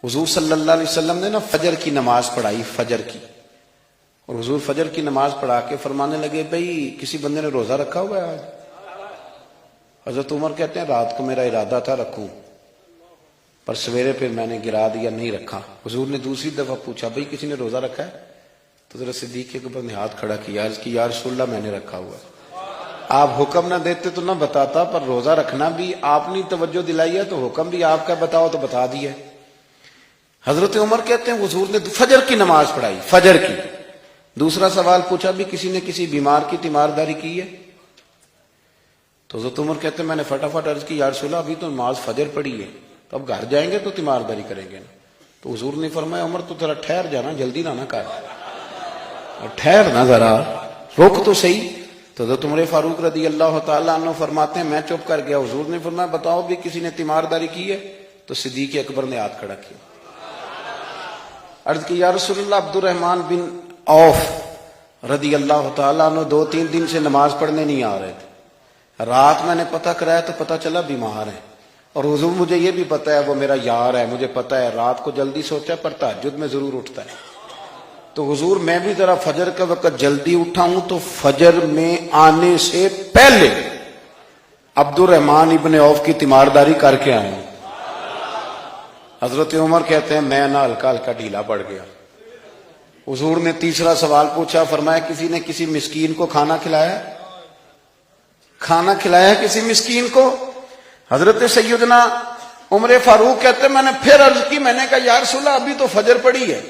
حضور صلی اللہ علیہ وسلم نے نا فجر کی نماز پڑھائی، فجر کی، اور حضور فجر کی نماز پڑھا کے فرمانے لگے بھئی کسی بندے نے روزہ رکھا ہوا ہے آج؟ حضرت عمر کہتے ہیں رات کو میرا ارادہ تھا رکھوں، پر سویرے پھر میں نے گرا دیا، نہیں رکھا۔ حضور نے دوسری دفعہ پوچھا بھئی کسی نے روزہ رکھا ہے؟ تو حضرت صدیق کے اوپر نے ہاتھ کھڑا کیا، عرض کی یا رسول اللہ میں نے رکھا ہوا ہے۔ آپ حکم نہ دیتے تو نہ بتاتا، پر روزہ رکھنا بھی آپ نے توجہ دلائی ہے تو حکم بھی آپ کا بتاؤ تو بتا دیا۔ حضرت عمر کہتے ہیں حضور نے فجر کی نماز پڑھائی، فجر کی۔ دوسرا سوال پوچھا بھی کسی نے کسی بیمار کی تیمارداری کی ہے؟ تو حضرت عمر کہتے ہیں میں نے فٹافٹ عرض کی یا رسول اللہ ابھی تو نماز فجر پڑھی ہے، تو اب گھر جائیں گے تو تیمارداری کریں گے نا۔ تو حضور نے فرمایا عمر تو ذرا ٹھہر جانا، جلدی نہ کر، ٹھہر نہ ذرا، روک تو صحیح۔ تو حضرت عمر فاروق رضی اللہ تعالیٰ عنہ فرماتے ہیں میں چپ کر گیا، حضور نے فرمایا بتاؤ بھی کسی نے تیمارداری کی ہے؟ تو صدیق اکبر نے ہاتھ کھڑا کیا، عرض کی یا رسول اللہ عبد الرحمن بن عوف رضی اللہ تعالیٰ عنہ 2-3 دن سے نماز پڑھنے نہیں آ رہے تھے، رات میں نے پتہ کرایا تو پتہ چلا بیمار ہیں، اور حضور مجھے یہ بھی پتہ ہے وہ میرا یار ہے، مجھے پتہ ہے رات کو جلدی سوتا ہے پر تہجد میں ضرور اٹھتا ہے، تو حضور میں بھی ذرا فجر کا وقت جلدی اٹھا ہوں تو فجر میں آنے سے پہلے عبد الرحمن ابن عوف کی تیمارداری کر کے آئے ہوں۔ حضرت عمر کہتے ہیں میں نہ ہلکا ہلکا ڈھیلا پڑ گیا۔ حضور نے تیسرا سوال پوچھا، فرمایا کسی نے کسی مسکین کو کھانا کھلایا؟ کھانا کھلایا کسی مسکین کو؟ حضرت سیدنا عمر فاروق کہتے ہیں میں نے پھر عرض کی، میں نے کہا یا رسول اللہ ابھی تو فجر پڑی ہے،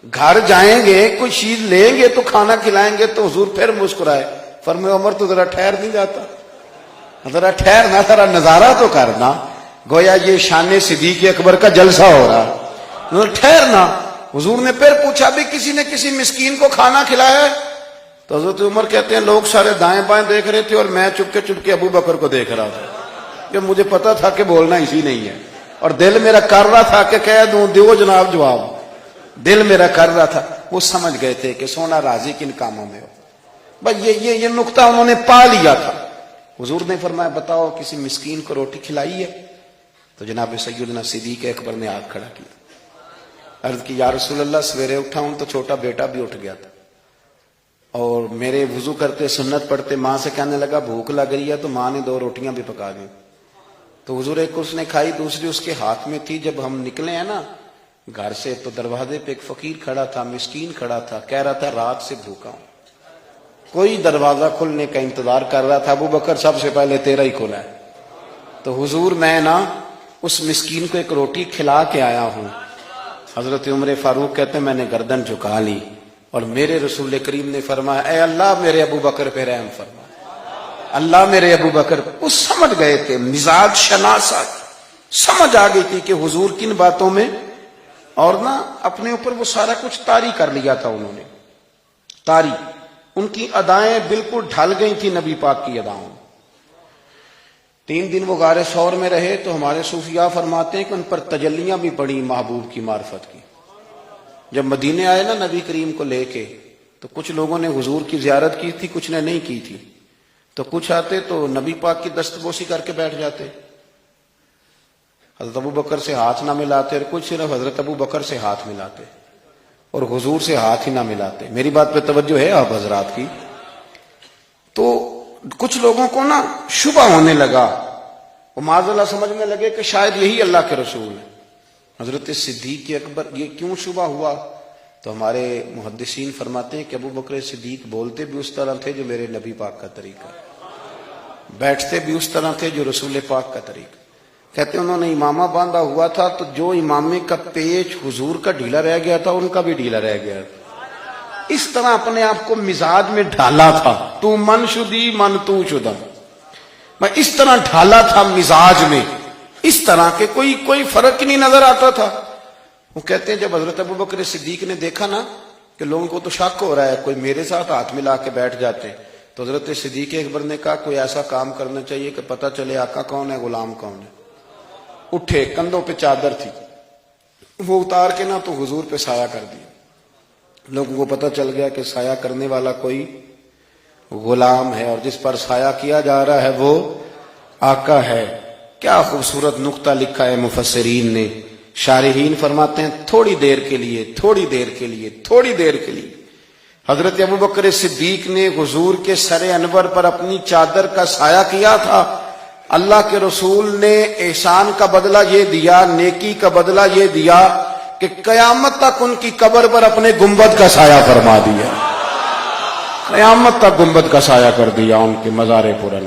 گھر جائیں گے کوئی چیز لیں گے تو کھانا کھلائیں گے۔ تو حضور پھر مسکرائے، فرمایا عمر تو ذرا ٹھہر نہیں جاتا، ذرا ٹھہر نہ، ذرا نظارہ تو کرنا، گویا یہ شان صدیق اکبر کا جلسہ ہو رہا، ٹھہرنا۔ حضور نے پھر پوچھا بھی کسی نے کسی مسکین کو کھانا کھلایا ہے؟ تو حضرت عمر کہتے ہیں لوگ سارے دائیں بائیں دیکھ رہے تھے اور میں چپ کے ابو بکر کو دیکھ رہا تھا، کہ مجھے پتا تھا کہ بولنا اسی نہیں ہے، اور دل میرا کر رہا تھا کہ کہہ دوں دیو جناب جواب، دل میرا کر رہا تھا۔ وہ سمجھ گئے تھے کہ سونا راضی کن کاموں میں ہو، بس یہ نقطہ انہوں نے پا لیا تھا۔ حضور نے فرمایا بتاؤ کسی مسکین کو روٹی کھلائی ہے؟ تو جناب سیدنا صدیق اکبر نے ہاتھ کھڑا کیا، عرض کی یا رسول اللہ سویرے اٹھا ہوں تو چھوٹا بیٹا بھی اٹھ گیا تھا، اور میرے وضو کرتے سنت پڑھتے ماں سے کہنے لگا بھوک لگ رہی ہے، تو ماں نے 2 روٹیاں بھی پکا دیں، تو حضور ایک اس نے کھائی دوسری اس کے ہاتھ میں تھی۔ جب ہم نکلے ہیں نا گھر سے تو دروازے پہ ایک فقیر کھڑا تھا، مسکین کھڑا تھا، کہہ رہا تھا رات سے بھوکا ہوں، کوئی دروازہ کھلنے کا انتظار کر رہا تھا، ابو بکر سب سے پہلے تیرا ہی کھلا ہے۔ تو حضور میں نا اس مسکین کو ایک روٹی کھلا کے آیا ہوں۔ حضرت عمر فاروق کہتے ہیں میں نے گردن جھکا لی، اور میرے رسول کریم نے فرمایا اے اللہ میرے ابو بکر پہ رحم فرما، اللہ میرے ابو بکر۔ وہ سمجھ گئے تھے، مزاج شناست سمجھ آ گئی تھی کہ حضور کن باتوں میں، اور نا اپنے اوپر وہ سارا کچھ طاری کر لیا تھا انہوں نے، طاری، ان کی ادائیں بالکل ڈھل گئی تھی نبی پاک کی اداؤں۔ 3 دن وہ غار ثور میں رہے تو ہمارے صوفیاء فرماتے ہیں کہ ان پر تجلیاں بھی پڑی محبوب کی معرفت کی۔ جب مدینے آئے نا نبی کریم کو لے کے، تو کچھ لوگوں نے حضور کی زیارت کی تھی، کچھ نے نہیں کی تھی، تو کچھ آتے تو نبی پاک کی دستبوسی کر کے بیٹھ جاتے، حضرت ابو بکر سے ہاتھ نہ ملاتے، اور کچھ صرف حضرت ابو بکر سے ہاتھ ملاتے اور حضور سے ہاتھ ہی نہ ملاتے۔ میری بات پہ توجہ ہے آپ حضرات کی؟ تو کچھ لوگوں کو نا شبہ ہونے لگا، وہ معاذ اللہ سمجھنے لگے کہ شاید یہی اللہ کے رسول ہیں۔ حضرت صدیق اکبر یہ کیوں شبہ ہوا؟ تو ہمارے محدثین فرماتے ہیں کہ ابو بکر صدیق بولتے بھی اس طرح تھے جو میرے نبی پاک کا طریقہ، بیٹھتے بھی اس طرح تھے جو رسول پاک کا طریقہ۔ کہتے ہیں انہوں نے امامہ باندھا ہوا تھا تو جو امامے کا پیچ حضور کا ڈھیلا رہ گیا تھا ان کا بھی ڈھیلا رہ گیا تھا، اس طرح اپنے آپ کو مزاج میں ڈھالا تھا، تو من شدی من تو شدہ، میں اس طرح ڈھالا تھا مزاج میں، اس طرح کہ کوئی فرق نہیں نظر آتا تھا۔ وہ کہتے ہیں جب حضرت ابوبکر صدیق نے دیکھا نا کہ لوگوں کو تو شک ہو رہا ہے، کوئی میرے ساتھ ہاتھ ملا کے بیٹھ جاتے ہیں، تو حضرت صدیق اکبر نے کہا کوئی ایسا کام کرنا چاہیے کہ پتہ چلے آقا کون ہے غلام کون ہے۔ اٹھے، کندھوں پہ چادر تھی، وہ اتار کے نا تو حضور پہ سایہ کر دیا، لوگوں کو پتہ چل گیا کہ سایہ کرنے والا کوئی غلام ہے، اور جس پر سایہ کیا جا رہا ہے وہ آقا ہے۔ کیا خوبصورت نقطہ لکھا ہے مفسرین نے شارحین فرماتے ہیں تھوڑی دیر کے لیے، تھوڑی دیر کے لیے، تھوڑی دیر کے لیے حضرت ابوبکر صدیق نے حضور کے سر انور پر اپنی چادر کا سایہ کیا تھا۔ اللہ کے رسول نے احسان کا بدلہ یہ دیا، نیکی کا بدلہ یہ دیا کہ قیامت تک ان کی قبر پر اپنے گنبد کا سایہ فرما دیا، قیامت تک گنبد کا سایہ کر دیا ان کے مزار پر۔